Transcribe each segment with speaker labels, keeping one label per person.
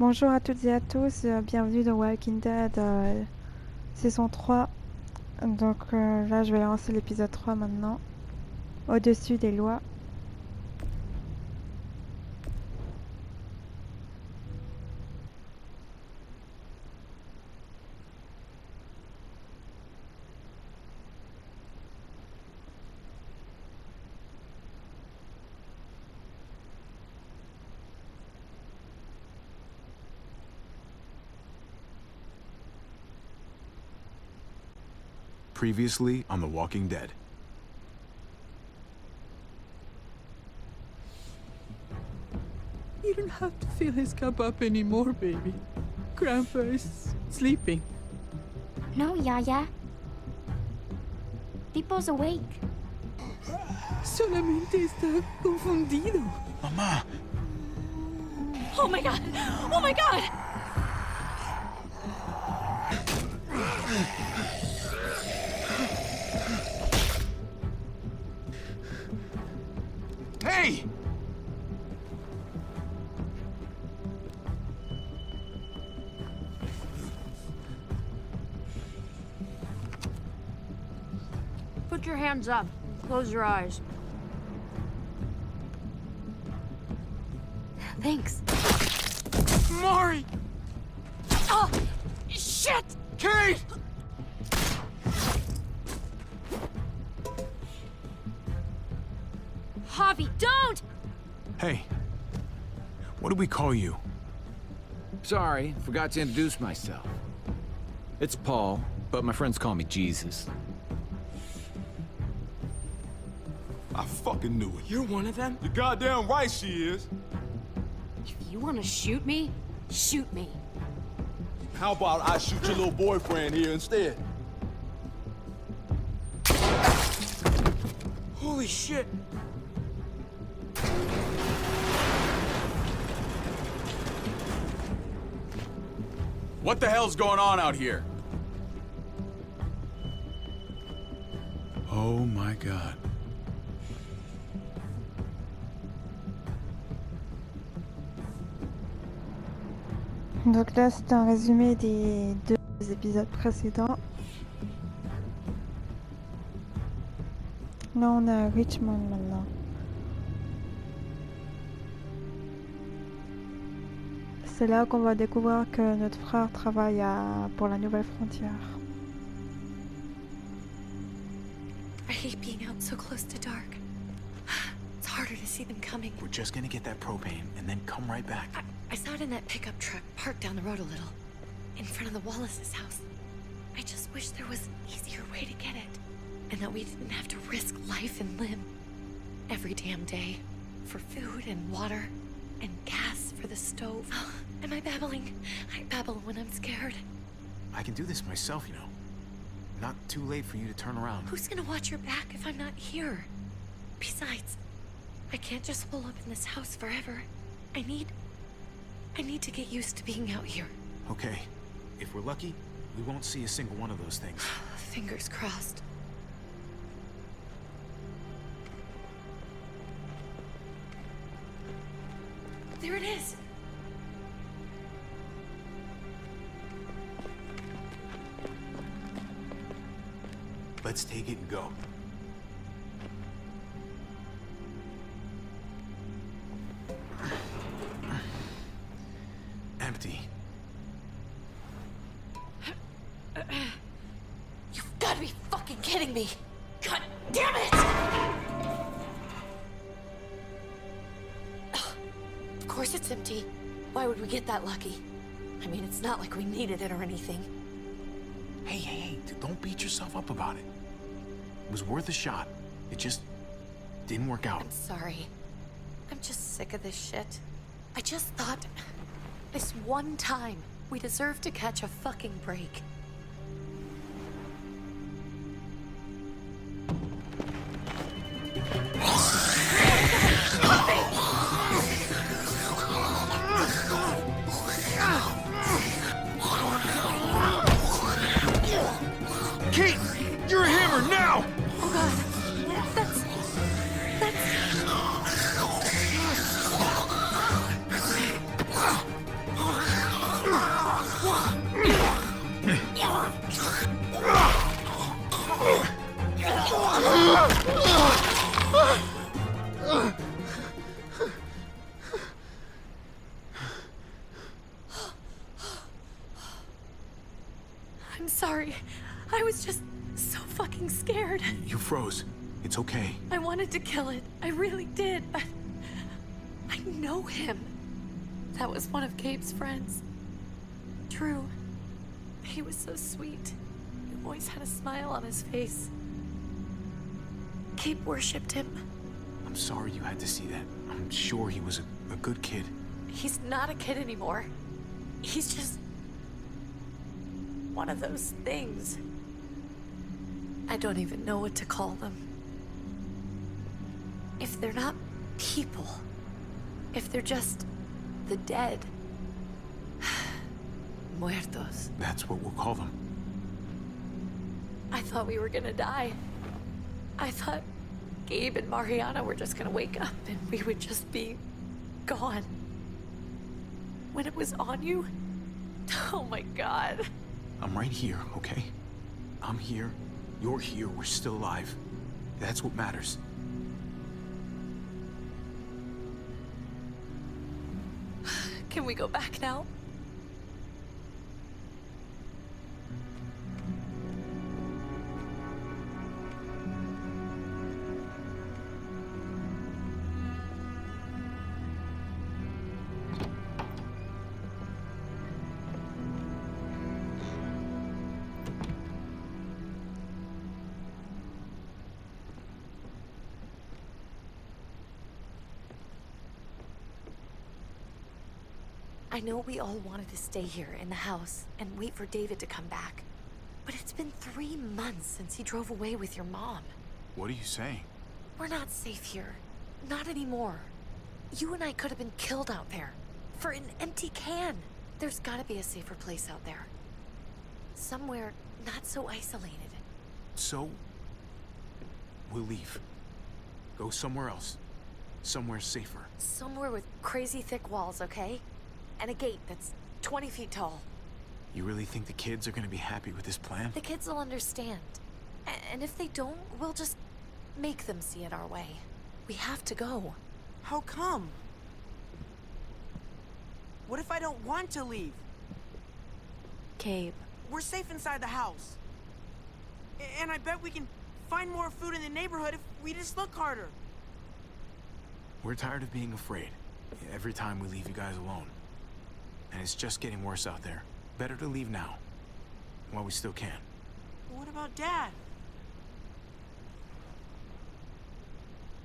Speaker 1: Bonjour à toutes et à tous, bienvenue dans Walking Dead saison 3. Donc là je vais lancer l'épisode 3 maintenant. Au-dessus des lois.
Speaker 2: Previously on The Walking Dead.
Speaker 3: You don't have to fill his cup up anymore, baby. Grandpa is sleeping.
Speaker 4: No, Yaya. People's awake.
Speaker 3: Solamente está confundido.
Speaker 2: Mamá!
Speaker 4: Oh my god! Oh my god!
Speaker 2: Hey!
Speaker 5: Put your hands up. Close your eyes.
Speaker 4: Thanks.
Speaker 2: Mari!
Speaker 5: Oh! Shit!
Speaker 2: Kate!
Speaker 5: Javi, don't!
Speaker 2: Hey. What do we call you?
Speaker 6: Sorry, forgot to introduce myself. It's Paul, but my friends call me Jesus.
Speaker 7: I fucking knew it.
Speaker 5: You're one of them?
Speaker 7: You're goddamn right she is.
Speaker 5: If you want to shoot me, shoot me.
Speaker 7: How about I shoot your little boyfriend here instead?
Speaker 5: Holy shit!
Speaker 2: What the hell's going on out here? Oh my god.
Speaker 1: Donc là c'est un résumé des deux épisodes précédents. Là on est à Richmond maintenant. C'est là qu'on va découvrir que notre frère travaille pour la nouvelle frontière.
Speaker 8: I hate being out so close to dark. It's harder to see them coming.
Speaker 2: We're just gonna get that propane and then come right back.
Speaker 8: I saw it in that pickup truck parked down the road a little, in front of the Wallace's house. I just wish there was an easier way to get it, and that we didn't have to risk life and limb every damn day for food and water and gas for the stove. Am I babbling? I babble when I'm scared.
Speaker 2: I can do this myself, you know. Not too late for you to turn around.
Speaker 8: Who's gonna watch your back if I'm not here? Besides, I can't just hole up in this house forever. I need to get used to being out here.
Speaker 2: Okay. If we're lucky, we won't see a single one of those things.
Speaker 8: Fingers crossed. There it is!
Speaker 2: Let's take it and go. Empty.
Speaker 8: You've got to be fucking kidding me! God damn it! Of course it's empty. Why would we get that lucky? I mean, it's not like we needed it or anything.
Speaker 2: Hey, don't beat yourself up about it. It was worth a shot. It just didn't work out.
Speaker 8: I'm sorry. I'm just sick of this shit. I just thought, this one time, we deserve to catch a fucking break.
Speaker 2: Kate! You're a hammer now!
Speaker 8: Oh god, that's... I'm sorry. I was just so fucking scared.
Speaker 2: You froze. It's okay.
Speaker 8: I wanted to kill it. I really did, but I know him. That was one of Gabe's friends. Drew. He was so sweet. He always had a smile on his face. Gabe worshipped him.
Speaker 2: I'm sorry you had to see that. I'm sure he was a good kid.
Speaker 8: He's not a kid anymore. He's just one of those things. I don't even know what to call them. If they're not people, if they're just the dead, muertos.
Speaker 2: That's what we'll call them.
Speaker 8: I thought we were gonna die. I thought Gabe and Mariana were just gonna wake up and we would just be gone. When it was on you, oh my God.
Speaker 2: I'm right here, okay? I'm here. You're here. We're still alive. That's what matters.
Speaker 8: Can we go back now? I know we all wanted to stay here in the house and wait for David to come back. But it's been 3 months since he drove away with your mom.
Speaker 2: What are you saying?
Speaker 8: We're not safe here. Not anymore. You and I could have been killed out there. For an empty can. There's gotta be a safer place out there. Somewhere not so isolated.
Speaker 2: So, we'll leave. Go somewhere else. Somewhere safer.
Speaker 8: Somewhere with crazy thick walls, okay? And a gate that's 20 feet tall.
Speaker 2: You really think the kids are gonna be happy with this plan?
Speaker 8: The kids will understand. And if they don't, we'll just make them see it our way. We have to go.
Speaker 9: How come? What if I don't want to leave?
Speaker 8: Gabe.
Speaker 9: We're safe inside the house. And I bet we can find more food in the neighborhood if we just look harder.
Speaker 2: We're tired of being afraid. Every time we leave you guys alone. And it's just getting worse out there. Better to leave now. While we still can.
Speaker 9: What about Dad?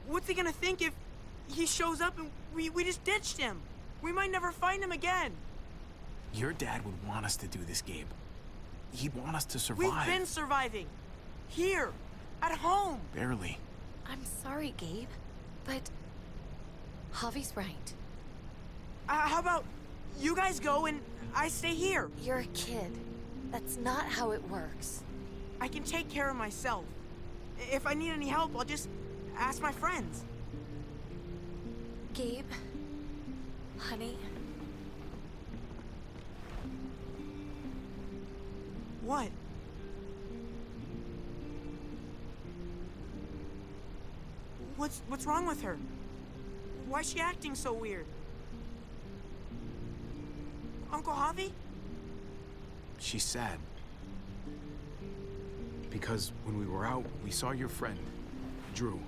Speaker 9: What's he gonna think if he shows up and we just ditched him? We might never find him again.
Speaker 2: Your dad would want us to do this, Gabe. He'd want us to survive.
Speaker 9: We've been surviving. Here. At home.
Speaker 2: Barely.
Speaker 8: I'm sorry, Gabe. But Javi's right.
Speaker 9: How about you guys go and I stay here?
Speaker 8: You're a kid. That's not how it works.
Speaker 9: I can take care of myself. If I need any help, I'll just ask my friends.
Speaker 8: Gabe, honey.
Speaker 9: What? What's wrong with her? Why is she acting so weird? Uncle Javi?
Speaker 2: She's sad. Because when we were out, we saw your friend, Drew.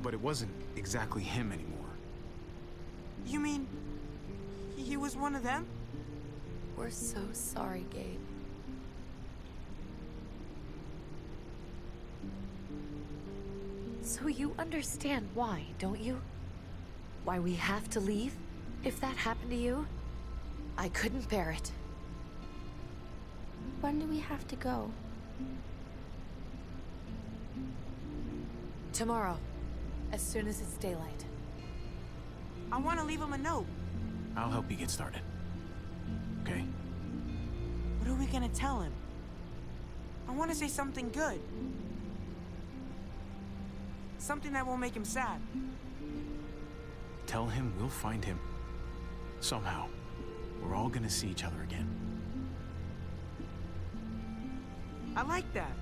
Speaker 2: But it wasn't exactly him anymore.
Speaker 9: You mean he was one of them?
Speaker 8: We're so sorry, Gabe. So you understand why, don't you? Why we have to leave? If that happened to you, I couldn't bear it.
Speaker 10: When do we have to go?
Speaker 8: Tomorrow, as soon as it's daylight.
Speaker 9: I want to leave him a note.
Speaker 2: I'll help you get started. Okay?
Speaker 9: What are we gonna tell him? I want to say something good. Something that won't make him sad.
Speaker 2: Tell him we'll find him. Somehow. We're all gonna see each other again.
Speaker 9: I like that.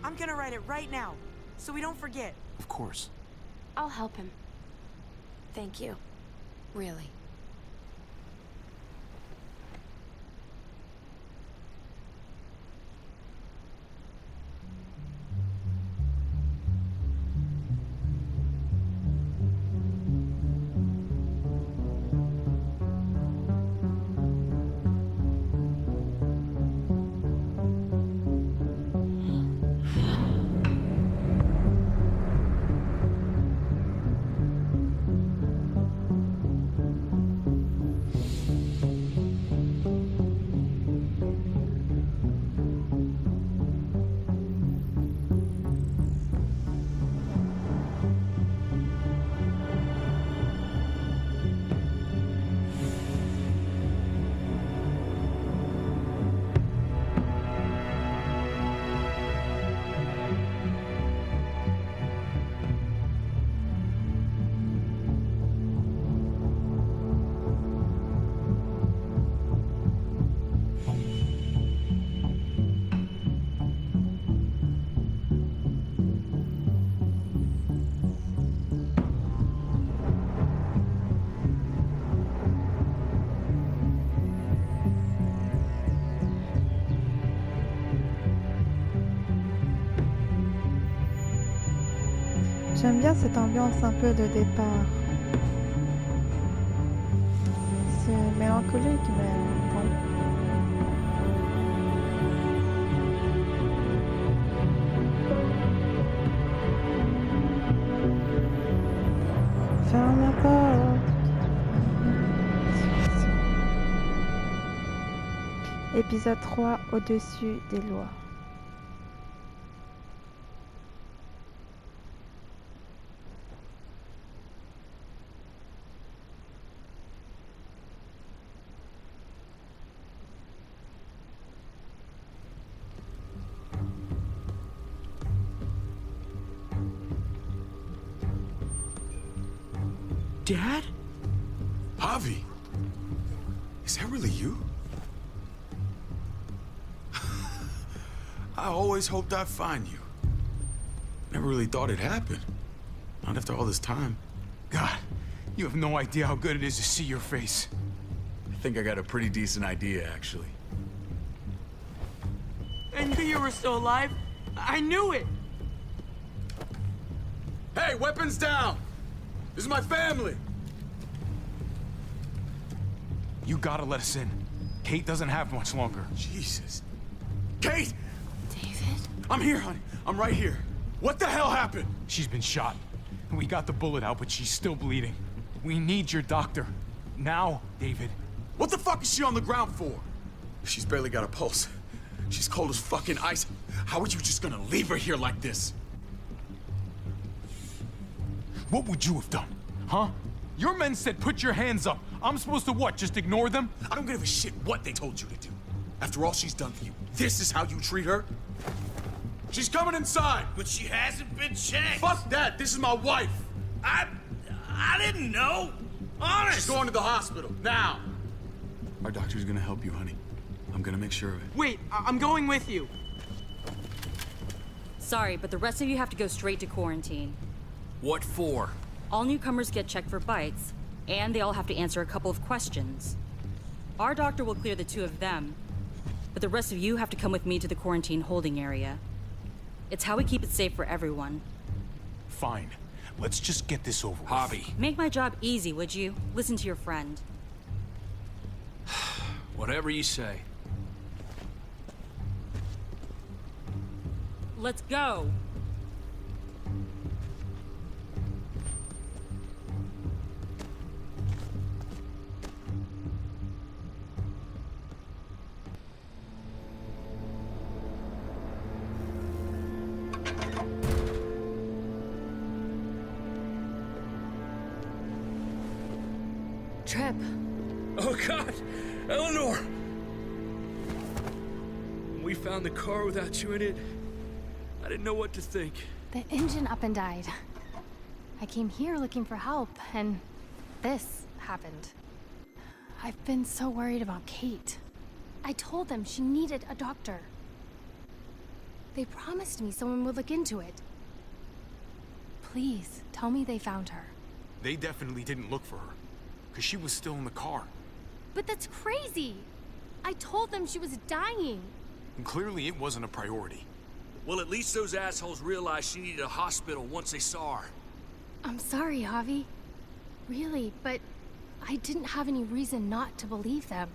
Speaker 9: I'm gonna write it right now, so we don't forget.
Speaker 2: Of course.
Speaker 8: I'll help him. Thank you. Really.
Speaker 1: J'aime bien cette ambiance un peu de départ. C'est mélancolique, mais bon. Ferme la porte. Épisode 3, au-dessus des lois.
Speaker 9: Dad?
Speaker 2: Javi! Is that really you? I always hoped I'd find you. Never really thought it'd happen. Not after all this time. God, you have no idea how good it is to see your face. I think I got a pretty decent idea, actually.
Speaker 9: I knew you were still alive. I knew it.
Speaker 2: Hey, weapons down! This is my family! You gotta let us in. Kate doesn't have much longer. Jesus. Kate!
Speaker 8: David?
Speaker 2: I'm here, honey. I'm right here. What the hell happened? She's been shot. We got the bullet out, but she's still bleeding. We need your doctor. Now, David. What the fuck is she on the ground for? She's barely got a pulse. She's cold as fucking ice. How are you just gonna leave her here like this? What would you have done? Huh? Your men said put your hands up. I'm supposed to what, just ignore them? I don't give a shit what they told you to do. After all she's done for you, this is how you treat her? She's coming inside!
Speaker 10: But she hasn't been checked.
Speaker 2: Fuck that! This is my wife!
Speaker 10: I didn't know. Honest.
Speaker 2: She's going to the hospital, now! Our doctor's gonna help you, honey. I'm gonna make sure of it.
Speaker 9: Wait, I'm going with you.
Speaker 4: Sorry, but the rest of you have to go straight to quarantine.
Speaker 10: What for?
Speaker 4: All newcomers get checked for bites, and they all have to answer a couple of questions. Our doctor will clear the two of them, but the rest of you have to come with me to the quarantine holding area. It's how we keep it safe for everyone.
Speaker 2: Fine. Let's just get this over with.
Speaker 10: Javi.
Speaker 4: Make my job easy, would you? Listen to your friend.
Speaker 10: Whatever you say.
Speaker 4: Let's go!
Speaker 8: Trip.
Speaker 10: Oh God, Eleanor! When we found the car without you in it, I didn't know what to think.
Speaker 11: The engine up and died. I came here looking for help, and this happened. I've been so worried about Kate. I told them she needed a doctor. They promised me someone would look into it. Please, tell me they found her.
Speaker 2: They definitely didn't look for her, because she was still in the car.
Speaker 11: But that's crazy! I told them she was dying.
Speaker 2: And clearly it wasn't a priority.
Speaker 10: Well, at least those assholes realized she needed a hospital once they saw her.
Speaker 11: I'm sorry, Javi. Really, but I didn't have any reason not to believe them.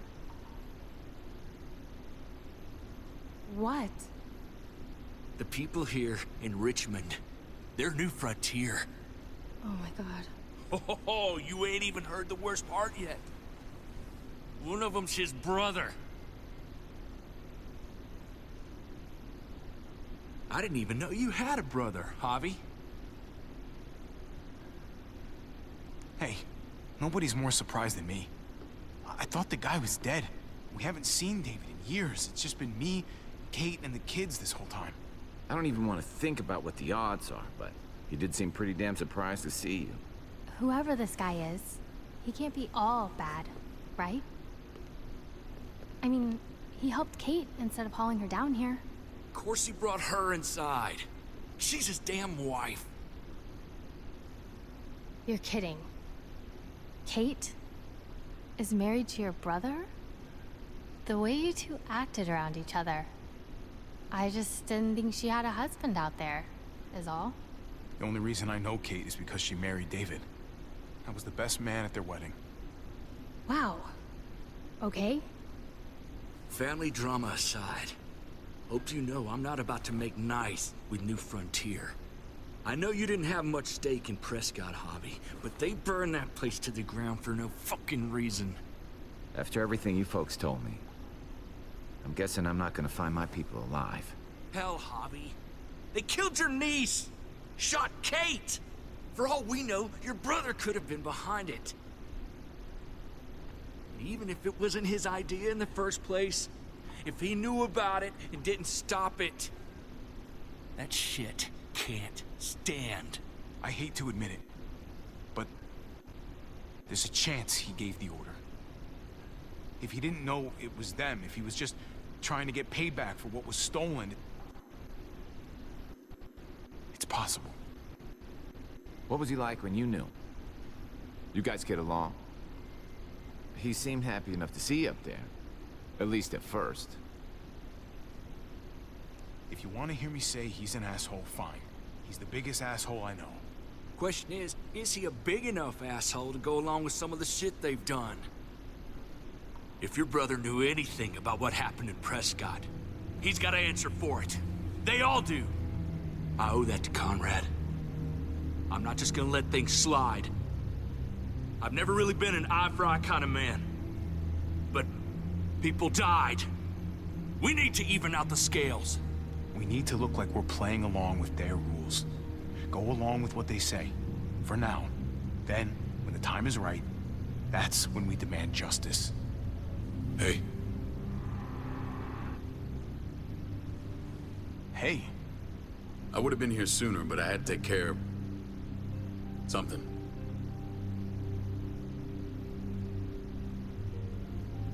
Speaker 11: What?
Speaker 10: The people here in Richmond, their new frontier.
Speaker 11: Oh my god.
Speaker 10: Oh, you ain't even heard the worst part yet. One of them's his brother. I didn't even know you had a brother, Javi.
Speaker 2: Hey, nobody's more surprised than me. I thought the guy was dead. We haven't seen David in years. It's just been me, Kate, and the kids this whole time.
Speaker 6: I don't even want to think about what the odds are, but he did seem pretty damn surprised to see you.
Speaker 11: Whoever this guy is, he can't be all bad, right? I mean, he helped Kate instead of hauling her down here.
Speaker 10: Of course he brought her inside. She's his damn wife.
Speaker 11: You're kidding. Kate is married to your brother? The way you two acted around each other. I just didn't think she had a husband out there, is all.
Speaker 2: The only reason I know Kate is because she married David. I was the best man at their wedding.
Speaker 11: Wow. Okay.
Speaker 10: Family drama aside, hope you know I'm not about to make nice with New Frontier. I know you didn't have much stake in Prescott, Javi, but they burned that place to the ground for no fucking reason.
Speaker 6: After everything you folks told me, I'm guessing I'm not gonna find my people alive.
Speaker 10: Hell, Javi. They killed your niece! Shot Kate! For all we know, your brother could have been behind it. Even if it wasn't his idea in the first place, if he knew about it and didn't stop it, that shit can't stand.
Speaker 2: I hate to admit it, but there's a chance he gave the order. If he didn't know it was them, if he was just trying to get payback for what was stolen, it's possible.
Speaker 6: What was he like when you knew? You guys get along? He seemed happy enough to see you up there. At least at first.
Speaker 2: If you want to hear me say he's an asshole, fine. He's the biggest asshole I know.
Speaker 10: Question is he a big enough asshole to go along with some of the shit they've done? If your brother knew anything about what happened in Prescott, he's got to answer for it. They all do. I owe that to Conrad. I'm not just gonna let things slide. I've never really been an eye-for-eye kind of man. But people died. We need to even out the scales.
Speaker 2: We need to look like we're playing along with their rules. Go along with what they say. For now. Then, when the time is right, that's when we demand justice.
Speaker 7: Hey.
Speaker 2: Hey.
Speaker 7: I would have been here sooner, but I had to take care of something.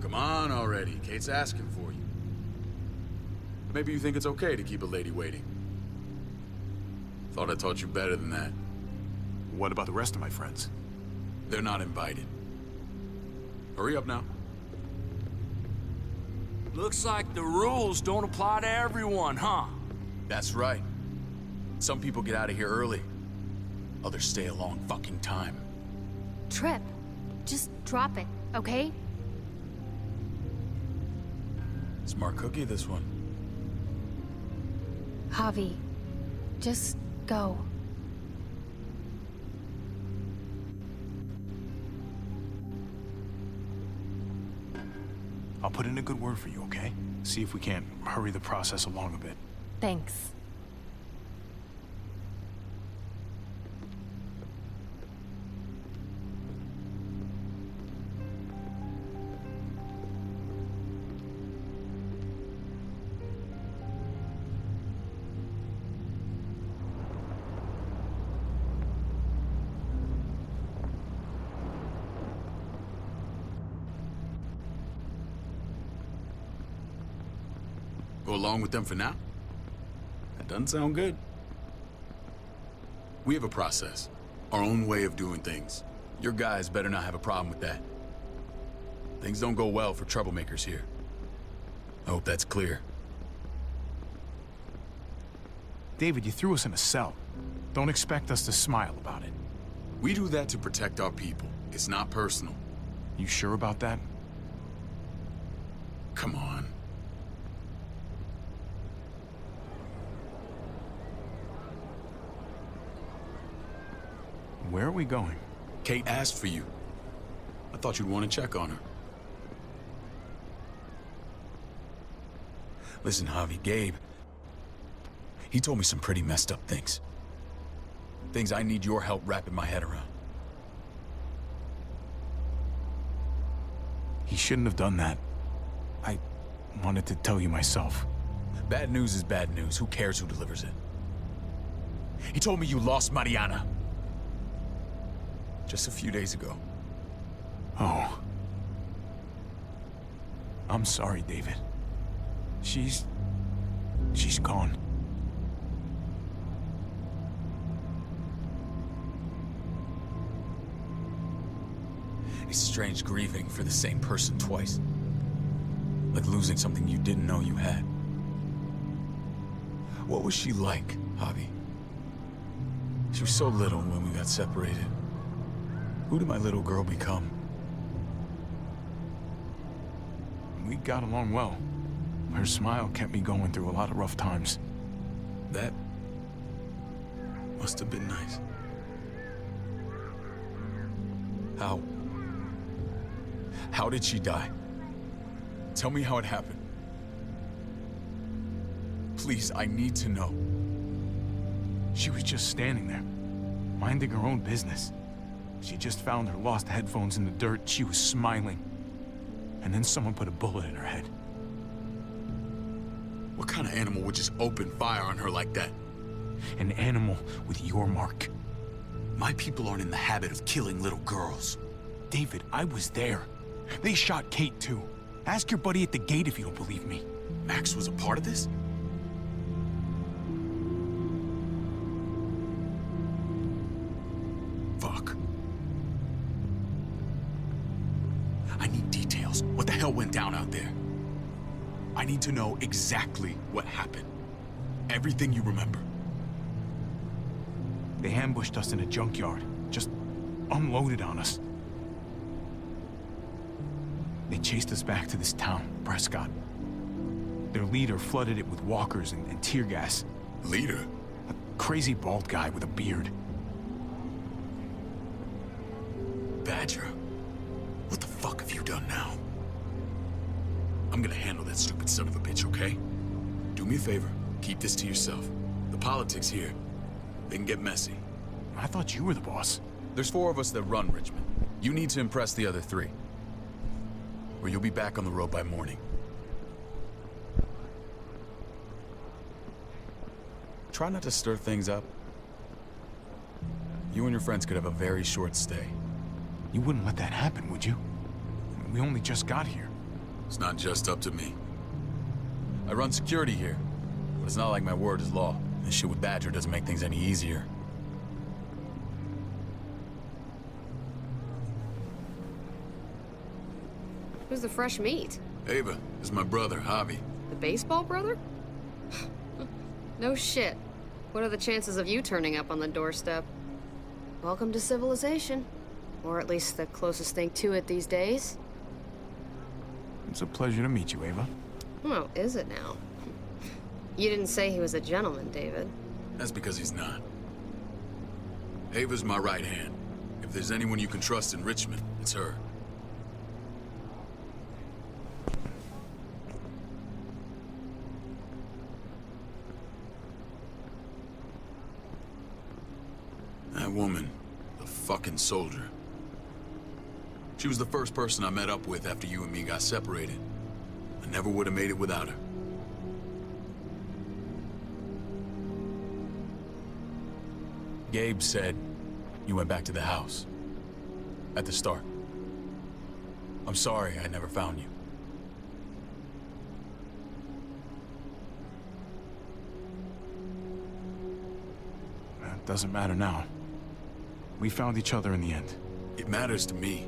Speaker 7: Come on already. Kate's asking for you. Maybe you think it's okay to keep a lady waiting. Thought I taught you better than that.
Speaker 2: What about the rest of my friends?
Speaker 7: They're not invited. Hurry up now.
Speaker 10: Looks like the rules don't apply to everyone, huh?
Speaker 7: That's right. Some people get out of here early. Others stay a long fucking time.
Speaker 11: Trip, just drop it, okay?
Speaker 7: Smart cookie, this one.
Speaker 11: Javi, just go.
Speaker 2: I'll put in a good word for you, okay? See if we can't hurry the process along a bit.
Speaker 11: Thanks.
Speaker 7: Go along with them for now? doesn't sound good. We have a process, our own way of doing things. Your guys better not have a problem with that. Things don't go well for troublemakers here. I hope that's clear.
Speaker 2: David, you threw us in a cell. Don't expect us to smile about it.
Speaker 7: We do that to protect our people. It's not personal.
Speaker 2: You sure about that?
Speaker 7: Come on.
Speaker 2: Where are we going?
Speaker 7: Kate asked for you. I thought you'd want to check on her. Listen, Javi, Gabe, he told me some pretty messed up things. Things I need your help wrapping my head around.
Speaker 2: He shouldn't have done that. I wanted to tell you myself.
Speaker 7: Bad news is bad news. Who cares who delivers it? He told me you lost Mariana. Just a few days ago.
Speaker 2: Oh. I'm sorry, David. She's gone.
Speaker 7: It's strange grieving for the same person twice. Like losing something you didn't know you had. What was she like, Javi? She was so little when we got separated. Who did my little girl become?
Speaker 2: We got along well. Her smile kept me going through a lot of rough times.
Speaker 7: That must have been nice. How did she die? Tell me how it happened. Please, I need to know.
Speaker 2: She was just standing there, minding her own business. She just found her lost headphones in the dirt. She was smiling. And then someone put a bullet in her head.
Speaker 7: What kind of animal would just open fire on her like that?
Speaker 2: An animal with your mark.
Speaker 7: My people aren't in the habit of killing little girls.
Speaker 2: David, I was there. They shot Kate too. Ask your buddy at the gate if you don't believe me.
Speaker 7: Max was a part of this? Fuck. I need details. What the hell went down out there? I need to know exactly what happened. Everything you remember.
Speaker 2: They ambushed us in a junkyard. Just unloaded on us. They chased us back to this town, Prescott. Their leader flooded it with walkers and tear gas.
Speaker 7: Leader?
Speaker 2: A crazy bald guy with a beard.
Speaker 7: Badger, what the fuck have you done now? I'm gonna handle that stupid son of a bitch, okay? Do me a favor, keep this to yourself. The politics here, they can get messy.
Speaker 2: I thought you were the boss.
Speaker 7: There's 4 of us that run Richmond. You need to impress the other 3. Or you'll be back on the road by morning. Try not to stir things up. You and your friends could have a very short stay.
Speaker 2: You wouldn't let that happen, would you? We only just got here.
Speaker 7: It's not just up to me. I run security here, but it's not like my word is law. This shit with Badger doesn't make things any easier.
Speaker 5: Who's the fresh meat?
Speaker 7: Ava, this is my brother, Javi.
Speaker 5: The baseball brother? No shit. What are the chances of you turning up on the doorstep? Welcome to civilization. Or at least the closest thing to it these days.
Speaker 2: It's a pleasure to meet you, Ava.
Speaker 5: Oh, is it now? You didn't say he was a gentleman, David.
Speaker 7: That's because he's not. Ava's my right hand. If there's anyone you can trust in Richmond, it's her. That woman, the fucking soldier. She was the first person I met up with after you and me got separated. I never would have made it without her. Gabe said you went back to the house. At the start. I'm sorry I never found you.
Speaker 2: Doesn't matter now. We found each other in the end.
Speaker 7: It matters to me.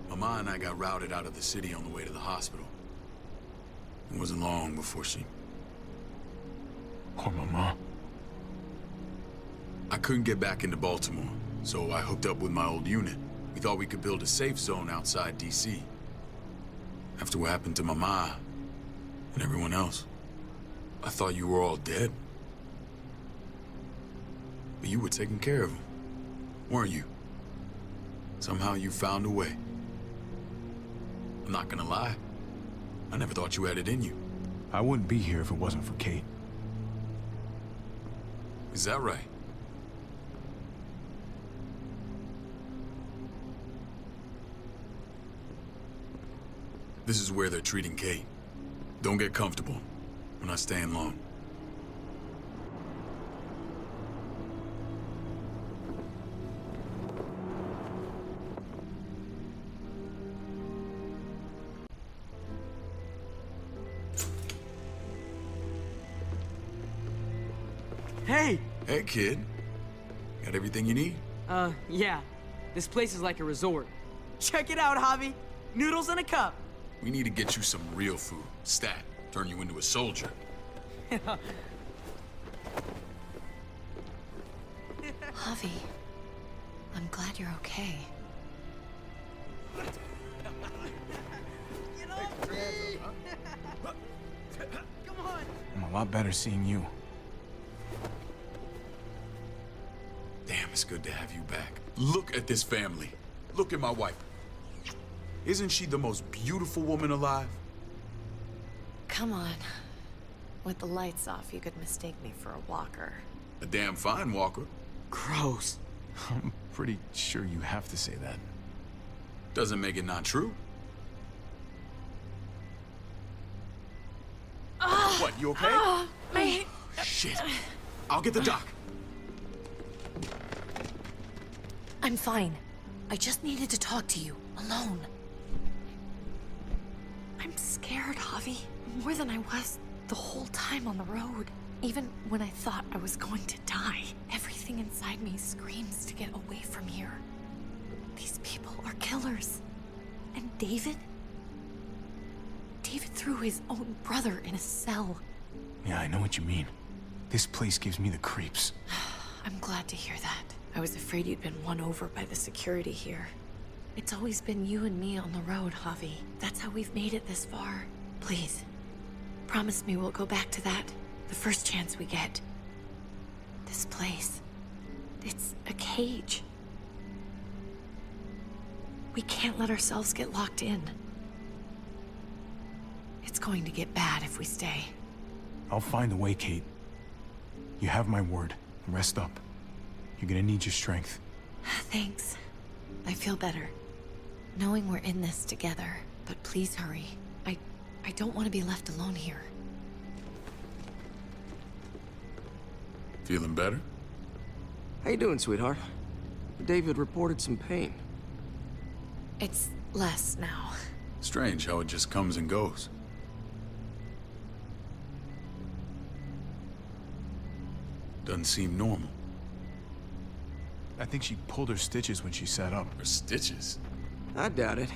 Speaker 7: Mama and I got routed out of the city on the way to the hospital. It wasn't long before she...
Speaker 2: Poor Mama.
Speaker 7: I couldn't get back into Baltimore, so I hooked up with my old unit. We thought we could build a safe zone outside D.C. After what happened to Mama and everyone else, I thought you were all dead. But you were taking care of them, weren't you? Somehow you found a way. I'm not gonna lie. I never thought you had it in you.
Speaker 2: I wouldn't be here if it wasn't for Kate.
Speaker 7: Is that right? This is where they're treating Kate. Don't get comfortable. We're not staying long.
Speaker 9: Hey!
Speaker 7: Hey, kid. Got everything you need?
Speaker 9: Yeah. This place is like a resort. Check it out, Javi. Noodles in a cup.
Speaker 7: We need to get you some real food. Stat. Turn you into a soldier.
Speaker 8: Javi, I'm glad you're okay.
Speaker 9: Come on!
Speaker 2: I'm a lot better seeing you.
Speaker 7: Damn, it's good to have you back. Look at this family. Look at my wife. Isn't she the most beautiful woman alive?
Speaker 8: Come on. With the lights off, you could mistake me for a walker.
Speaker 7: A damn fine walker.
Speaker 9: Gross.
Speaker 2: I'm pretty sure you have to say that.
Speaker 7: Doesn't make it not true. What, you okay? Shit. I'll get the doc.
Speaker 8: I'm fine. I just needed to talk to you, alone. I'm scared, Javi. More than I was the whole time on the road. Even when I thought I was going to die, everything inside me screams to get away from here. These people are killers. And David? David threw his own brother in a cell.
Speaker 2: Yeah, I know what you mean. This place gives me the creeps.
Speaker 8: I'm glad to hear that. I was afraid you'd been won over by the security here. It's always been you and me on the road, Javi. That's how we've made it this far. Please, promise me we'll go back to that the first chance we get. This place, it's a cage. We can't let ourselves get locked in. It's going to get bad if we stay.
Speaker 2: I'll find a way, Kate. You have my word. Rest up. You're gonna need your strength.
Speaker 8: Thanks. I feel better. Knowing we're in this together. But please hurry. I don't want to be left alone here.
Speaker 7: Feeling better?
Speaker 12: How you doing, sweetheart? David reported some pain.
Speaker 8: It's less now.
Speaker 7: Strange how it just comes and goes. Doesn't seem normal.
Speaker 2: I think she pulled her stitches when she sat up.
Speaker 7: Her stitches?
Speaker 12: I doubt it.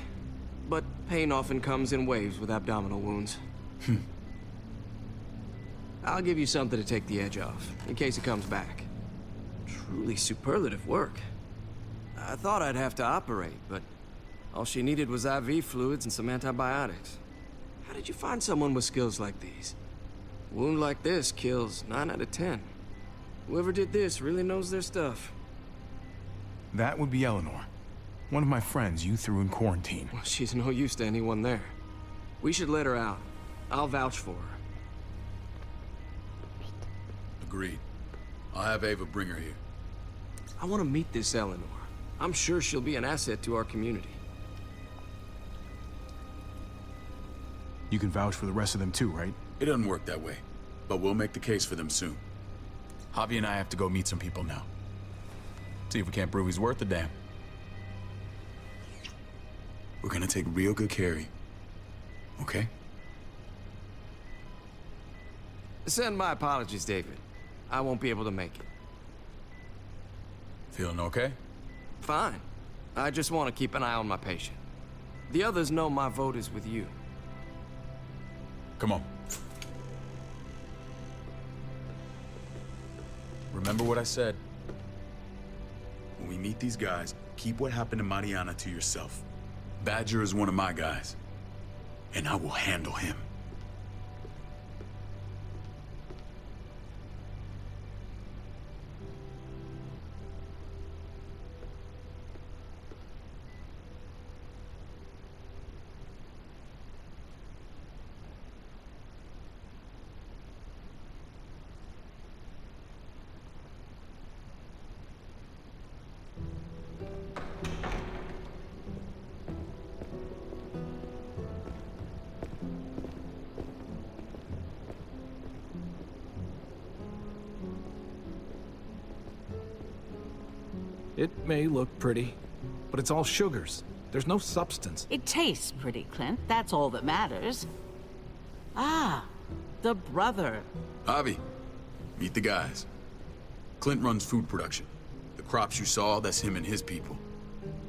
Speaker 12: But pain often comes in waves with abdominal wounds. I'll give you something to take the edge off, in case it comes back. Truly superlative work. I thought I'd have to operate, but all she needed was IV fluids and some antibiotics. How did you find someone with skills like these? A wound like this kills 9 out of 10. Whoever did this really knows their stuff.
Speaker 2: That would be Eleanor. One of my friends you threw in quarantine.
Speaker 12: Well, she's no use to anyone there. We should let her out. I'll vouch for her.
Speaker 7: Agreed. I'll have Ava bring her here.
Speaker 12: I want to meet this Eleanor. I'm sure she'll be an asset to our community.
Speaker 2: You can vouch for the rest of them too, right?
Speaker 7: It doesn't work that way, but we'll make the case for them soon. Javi and I have to go meet some people now. See if we can't prove he's worth a damn. We're gonna take real good care of you. Okay?
Speaker 12: Send my apologies, David. I won't be able to make it.
Speaker 7: Feeling okay?
Speaker 12: Fine. I just want to keep an eye on my patient. The others know my vote is with you.
Speaker 7: Come on. Remember what I said. When we meet these guys, keep what happened to Mariana to yourself. Badger is one of my guys, and I will handle him.
Speaker 13: It may look pretty, but it's all sugars. There's no substance.
Speaker 14: It tastes pretty, Clint. That's all that matters. Ah, the brother.
Speaker 7: Javi, meet the guys. Clint runs food production. The crops you saw, that's him and his people.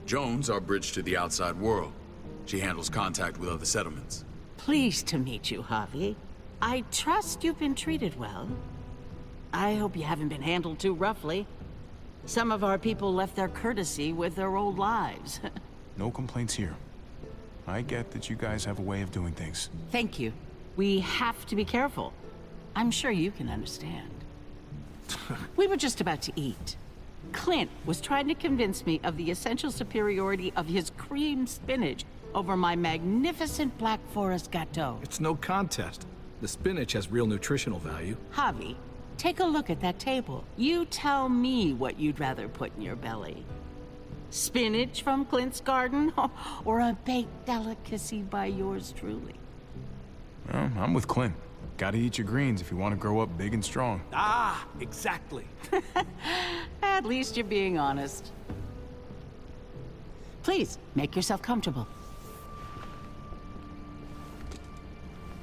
Speaker 7: Jones, our bridge to the outside world. She handles contact with other settlements.
Speaker 14: Pleased to meet you, Javi. I trust you've been treated well. I hope you haven't been handled too roughly. Some of our people left their courtesy with their old lives.
Speaker 2: No complaints here. I get that you guys have a way of doing things.
Speaker 14: Thank you. We have to be careful. I'm sure you can understand. We were just about to eat. Clint was trying to convince me of the essential superiority of his cream spinach over my magnificent Black Forest gâteau.
Speaker 13: It's no contest. The spinach has real nutritional value.
Speaker 14: Javi, take a look at that table. You tell me what you'd rather put in your belly. Spinach from Clint's garden, or a baked delicacy by yours truly?
Speaker 2: Well, I'm with Clint. Gotta eat your greens if you want to grow up big and strong.
Speaker 13: Ah, exactly.
Speaker 14: At least you're being honest. Please, make yourself comfortable.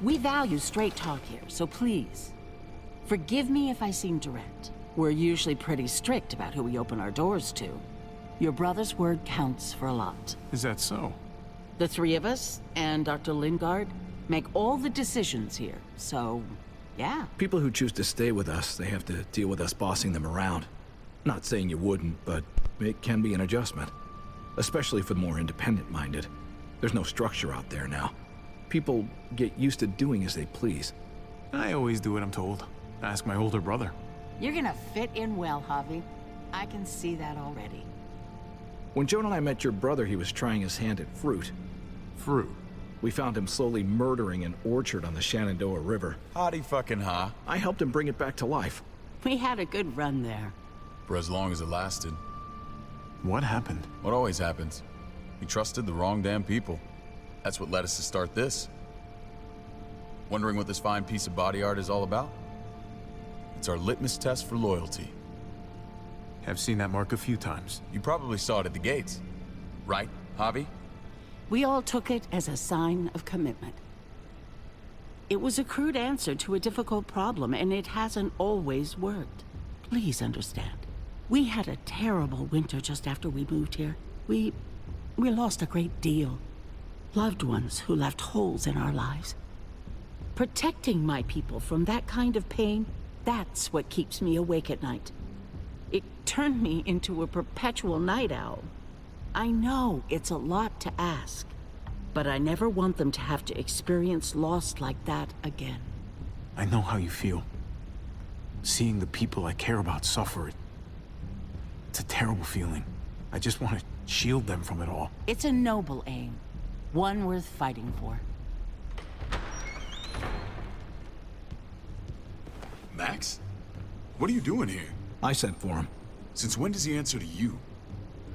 Speaker 14: We value straight talk here, so please, forgive me if I seem direct. We're usually pretty strict about who we open our doors to. Your brother's word counts for a lot.
Speaker 2: Is that so?
Speaker 14: The three of us, and Dr. Lingard, make all the decisions here, so, yeah.
Speaker 13: People who choose to stay with us, they have to deal with us bossing them around. Not saying you wouldn't, but it can be an adjustment. Especially for the more independent-minded. There's no structure out there now. People get used to doing as they please.
Speaker 2: I always do what I'm told. Ask my older brother.
Speaker 14: You're gonna fit in well, Javi. I can see that already.
Speaker 13: When Joan and I met your brother, he was trying his hand at fruit.
Speaker 2: Fruit?
Speaker 13: We found him slowly murdering an orchard on the Shenandoah River.
Speaker 7: Howdy fucking ha.
Speaker 13: I helped him bring it back to life.
Speaker 14: We had a good run there.
Speaker 7: For as long as it lasted.
Speaker 2: What happened?
Speaker 7: What always happens. We trusted the wrong damn people. That's what led us to start this. Wondering what this fine piece of body art is all about? It's our litmus test for loyalty.
Speaker 2: I've seen that mark a few times.
Speaker 7: You probably saw it at the gates. Right, Javi?
Speaker 14: We all took it as a sign of commitment. It was a crude answer to a difficult problem, and it hasn't always worked. Please understand. We had a terrible winter just after we moved here. We lost a great deal. Loved ones who left holes in our lives. Protecting my people from that kind of pain, that's what keeps me awake at night. It turned me into a perpetual night owl. I know it's a lot to ask, but I never want them to have to experience loss like that again.
Speaker 2: I know how you feel. Seeing the people I care about suffer, it's a terrible feeling. I just want to shield them from it all.
Speaker 14: It's a noble aim, one worth fighting for.
Speaker 7: Max? What are you doing here?
Speaker 13: I sent for him.
Speaker 7: Since when does he answer to you?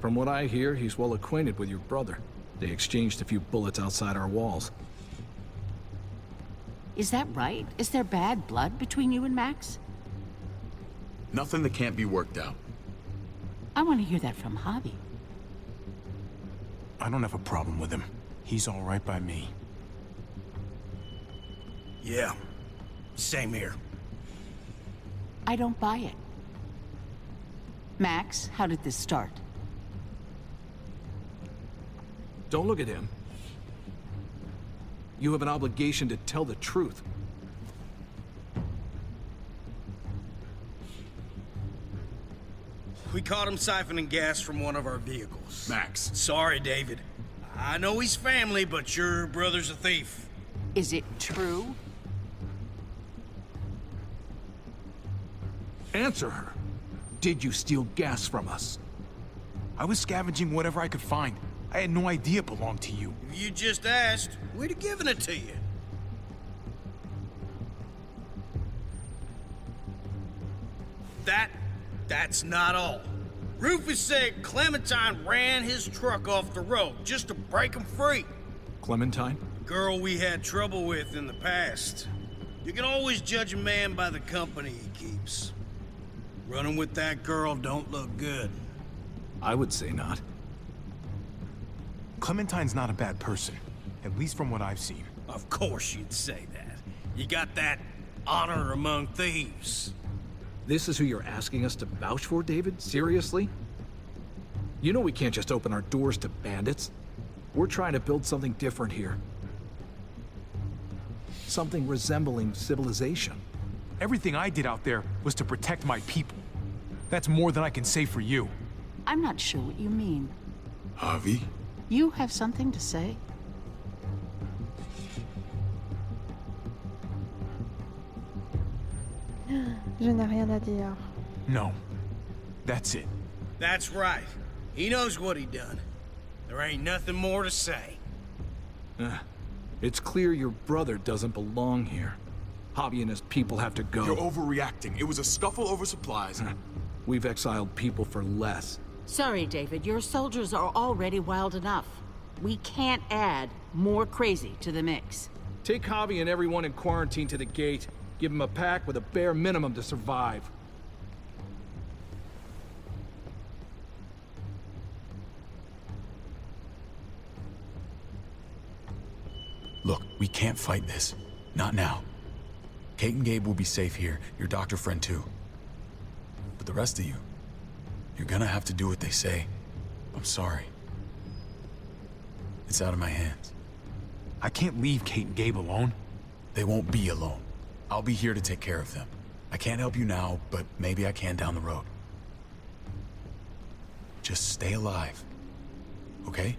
Speaker 13: From what I hear, he's well acquainted with your brother. They exchanged a few bullets outside our walls.
Speaker 14: Is that right? Is there bad blood between you and Max?
Speaker 7: Nothing that can't be worked out.
Speaker 14: I want to hear that from Javi.
Speaker 2: I don't have a problem with him. He's all right by me.
Speaker 15: Yeah, same here.
Speaker 14: I don't buy it. Max, how did this start?
Speaker 13: Don't look at him. You have an obligation to tell the truth.
Speaker 15: We caught him siphoning gas from one of our vehicles.
Speaker 7: Max.
Speaker 15: Sorry, David. I know he's family, but your brother's a thief.
Speaker 14: Is it true?
Speaker 13: Answer her. Did you steal gas from us?
Speaker 2: I was scavenging whatever I could find. I had no idea it belonged to you.
Speaker 15: If you just asked, we'd have given it to you. That's not all. Rufus said Clementine ran his truck off the road just to break him free.
Speaker 13: Clementine?
Speaker 15: Girl we had trouble with in the past. You can always judge a man by the company he keeps. Running with that girl don't look good.
Speaker 13: I would say not.
Speaker 2: Clementine's not a bad person, at least from what I've seen.
Speaker 15: Of course you'd say that. You got that honor among thieves.
Speaker 13: This is who you're asking us to vouch for, David? Seriously? You know we can't just open our doors to bandits. We're trying to build something different here. Something resembling civilization.
Speaker 2: Everything I did out there was to protect my people. That's more than I can say for you.
Speaker 14: I'm not sure what you mean.
Speaker 7: Javi?
Speaker 14: You have something to say?
Speaker 1: Je n'ai rien à dire.
Speaker 2: No. That's it.
Speaker 15: That's right. He knows what he done. There ain't nothing more to say.
Speaker 13: It's clear your brother doesn't belong here. Javi and his people have to go.
Speaker 7: You're overreacting. It was a scuffle over supplies.
Speaker 13: We've exiled people for less.
Speaker 14: Sorry, David. Your soldiers are already wild enough. We can't add more crazy to the mix.
Speaker 13: Take Javi and everyone in quarantine to the gate. Give them a pack with a bare minimum to survive.
Speaker 7: Look, we can't fight this. Not now. Kate and Gabe will be safe here, your doctor friend too. But the rest of you, you're gonna have to do what they say. I'm sorry. It's out of my hands.
Speaker 2: I can't leave Kate and Gabe alone.
Speaker 7: They won't be alone. I'll be here to take care of them. I can't help you now, but maybe I can down the road. Just stay alive, okay?